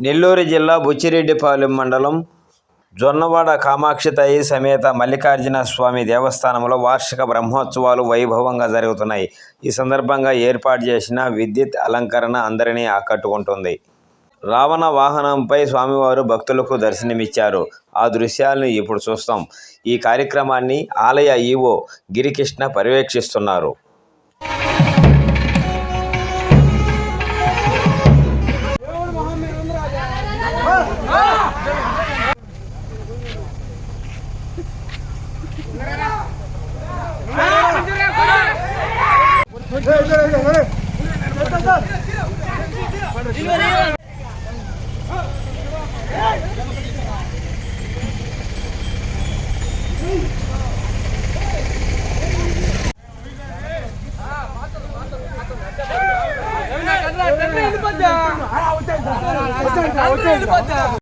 నెల్లూరు జిల్లా బుచ్చిరెడ్డిపాలెం మండలం జొన్నవాడ కామాక్షి తల్లి సమేత మల్లికార్జున స్వామి దేవస్థానంలో వార్షిక బ్రహ్మోత్సవాలు వైభవంగా జరుగుతున్నాయి. ఈ సందర్భంగా ఏర్పాటు చేసిన విద్యుత్ అలంకరణ అందరినీ ఆకట్టుకుంటుంది. రావణ వాహనంపై స్వామివారు భక్తులకు దర్శనమిచ్చారు. ఆ దృశ్యాలను ఇప్పుడు చూస్తాం. ఈ కార్యక్రమాన్ని ఆలయ ఈవో గిరికృష్ణ పర్యవేక్షిస్తున్నారు.